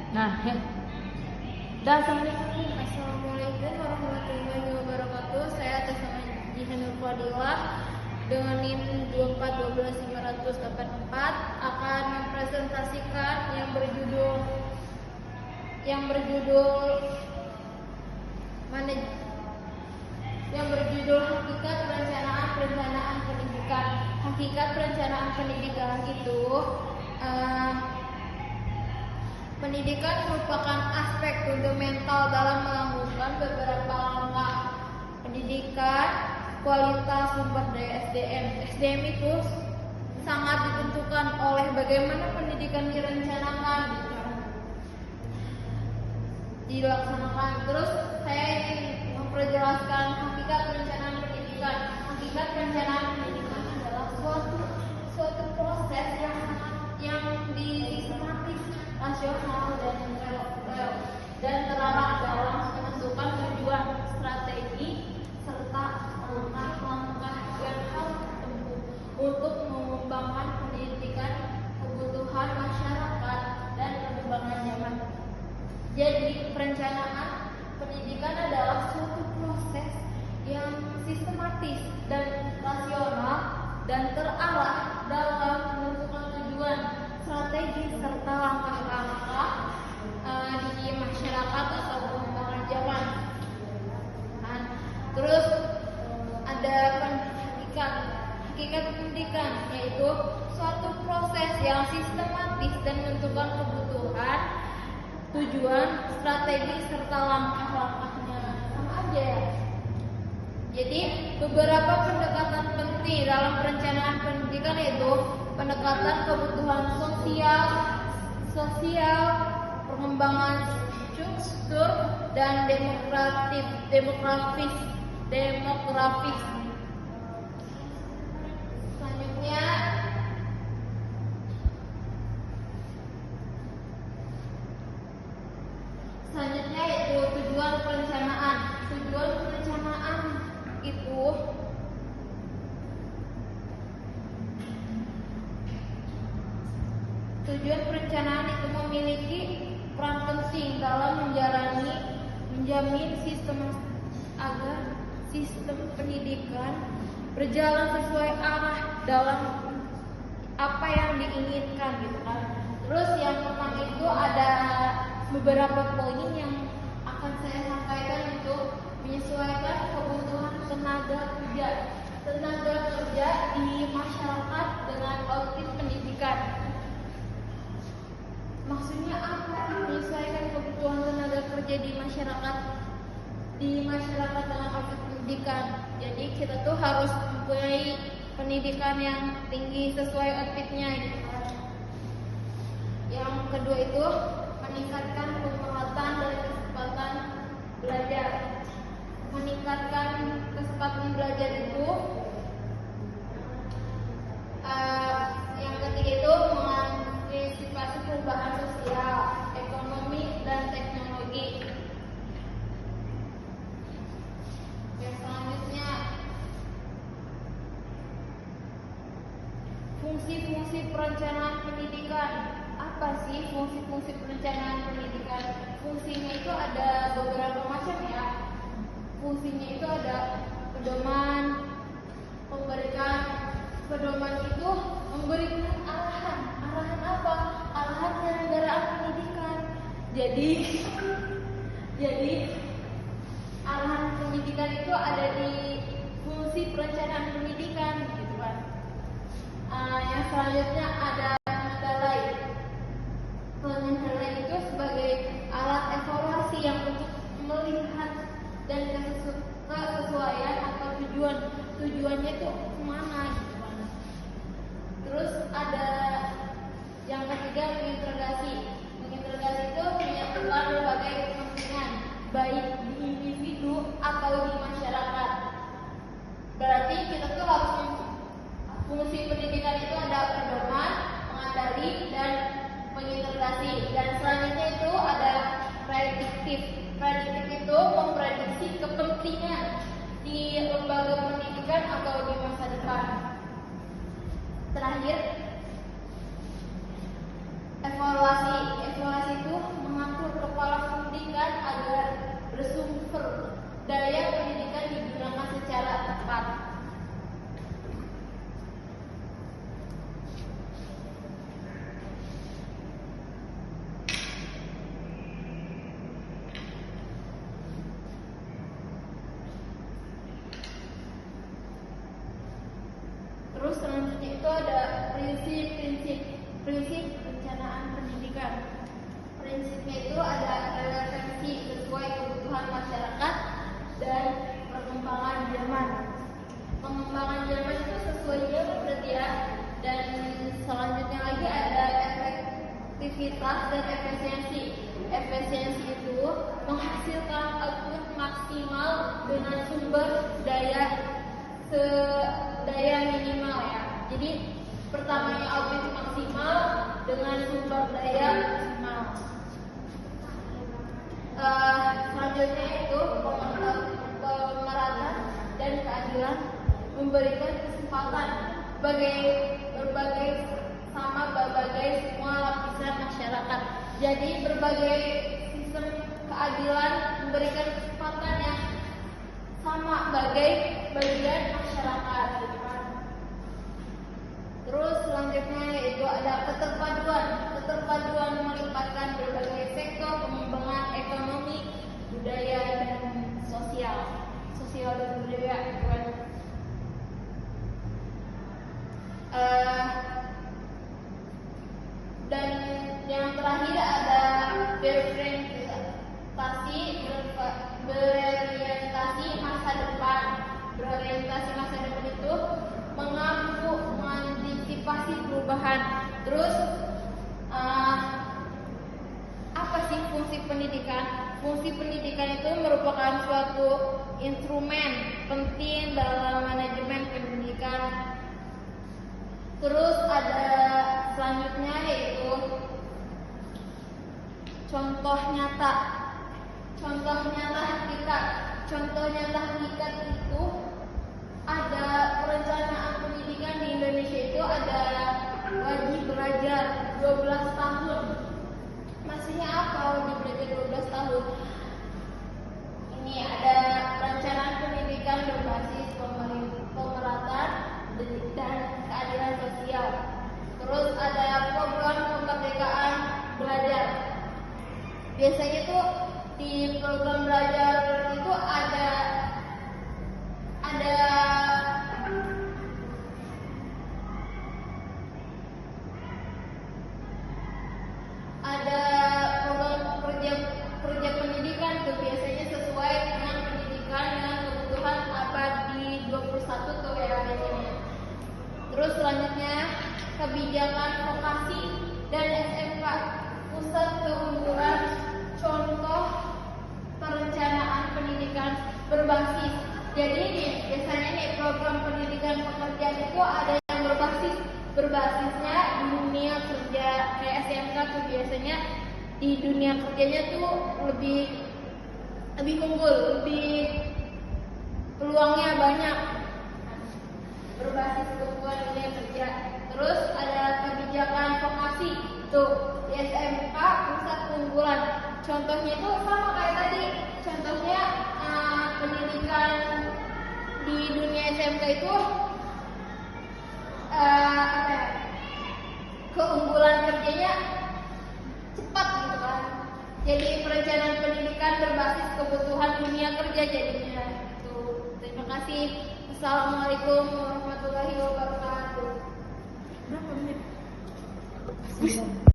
Nah, dah assalamualaikum. Assalamualaikum warahmatullahi wabarakatuh. Saya atas nama Jihanur Fadila dengan NIM 2412584 akan mempresentasikan yang berjudul Hakikat Perencanaan Pendidikan. Hakikat perencanaan pendidikan itu pendidikan merupakan aspek fundamental dalam melakukan beberapa langkah pendidikan, kualitas sumber daya SDM. SDM itu sangat ditentukan oleh bagaimana pendidikan direncanakan, dilaksanakan. Terus saya ingin memperjelaskan hakikat perencanaan pendidikan. Hakikat perencanaan pendidikan adalah suatu proses yang disistematis, rasional dan terarah dalam menentukan tujuan, strategi, serta langkah-langkah yang harus ditempuh untuk mengembangkan pendidikan kebutuhan masyarakat dan perkembangan zaman. Jadi, perencanaan pendidikan adalah suatu proses yang sistematis dan rasional dan terarah dalam menentukan tujuan, strategi, serta langkah-langkah di masyarakat atau perkembangan zaman. Terus ada hakikat pendidikan, yaitu suatu proses yang sistematis dan menentukan kebutuhan, tujuan, strategi, serta langkah-langkahnya. Sama aja ya. Jadi beberapa pendekatan penting dalam perencanaan pendidikan yaitu pendekatan kebutuhan sosial, pengembangan struktur dan demografis. Selanjutnya yaitu tujuan perencanaan. Tujuan perencanaan itu memiliki peran penting dalam menjamin agar sistem pendidikan berjalan sesuai arah dalam apa yang diinginkan gitu kan. Terus yang pertama itu ada beberapa poin yang akan saya sampaikan untuk menyesuaikan kebutuhan tenaga kerja di masyarakat dengan output pendidikan. Maksudnya apa? Menyesuaikan kebutuhan tenaga kerja di masyarakat dengan output pendidikan. Jadi kita tuh harus mempunyai pendidikan yang tinggi sesuai outputnya gitu kan. Yang kedua itu meningkatkan penguatan dan kecepatan belajar. Meningkatkan kecepatan belajar itu yang ketiga itu mengantisipasi perubahan sosial, ekonomi, dan teknologi. Yang selanjutnya fungsi-fungsi perencanaan pendidikan. Apa sih fungsi-fungsi perencanaan pendidikan? Fungsinya itu ada beberapa macam ya. Fungsinya itu ada pedoman itu memberikan arahan apa? Arahan penyelenggaraan pendidikan. Jadi arahan pendidikan itu ada di fungsi perencanaan pendidikan gitu kan. Yang selanjutnya ada nilai itu sebagai alat evaluasi yang untuk melihat dan kesesuaian atau tujuannya itu kemana gitu kan. Terus ada yang ketiga mengintegrasi itu menyatukan berbagai kepentingan baik di individu atau di masyarakat. Berarti kita tuh harus fungsi pendidikan itu ada pedoman, pengendali, dan mengintegrasi. Dan selanjutnya itu ada prediktif. Prediktif itu memprediksi kepentingan di lembaga pendidikan atau di masa depan. Terakhir, evaluasi. Evaluasi itu itu ada prinsip perencanaan pendidikan. Prinsipnya itu ada relevansi sesuai kebutuhan masyarakat dan pengembangan zaman. Pengembangan zaman itu sesuai zaman berarti ya. Dan selanjutnya lagi ada efektivitas dan efisiensi. Efisiensi itu menghasilkan output maksimal dengan sumber daya minimal ya. Jadi pertamanya output maksimal dengan sumber daya maksimal. Selanjutnya itu pemerataan dan keadilan, memberikan kesempatan berbagai semua lapisan masyarakat. Jadi berbagai sistem keadilan memberikan kesempatan yang sama bagi bagian masyarakat. Terus selanjutnya yaitu ada keterpaduan melibatkan berbagai sektor pengembangan ekonomi, budaya dan sosial dan budaya. Dan yang terakhir ada berorientasi masa depan. Berorientasi masa depan itu mengantisipasi perubahan. Terus apa sih fungsi pendidikan? Fungsi pendidikan itu merupakan suatu instrumen penting dalam manajemen pendidikan. Terus ada selanjutnya yaitu contoh nyata hakikat. Contoh nyata hakikat itu ada perencanaan pendidikan di Indonesia itu ada wajib belajar 12 tahun. Maksudnya apa wajib belajar 12 tahun? Ini ada perencanaan pendidikan berbasis pemerataan dan keadilan sosial. Terus ada program kemerdekaan belajar. Biasanya tuh di program belajar itu ada program kerja pendidikan tuh biasanya sesuai dengan pendidikan dengan kebutuhan abad di 21 tuh ya biasanya. Terus selanjutnya kebijakan vokasi dan SMK, pusat keunggulan, contoh perencanaan pendidikan berbasis. Jadi nih biasanya nih program pendidikan pekerjaan itu ada yang berbasisnya di dunia kerja. Kayak SMK tuh biasanya di dunia kerjanya tuh lebih unggul, lebih peluangnya banyak, berbasis kebutuhan dunia kerja. Terus ada kebijakan vokasi tuh di SMK, pusat keunggulan. Contohnya itu sama kayak tadi. Contohnya pendidikan di dunia SMK itu keunggulan kerjanya cepat gitu kan. Jadi perencanaan pendidikan berbasis kebutuhan dunia kerja jadinya. Tuh, terima kasih. Assalamualaikum warahmatullahi wabarakatuh.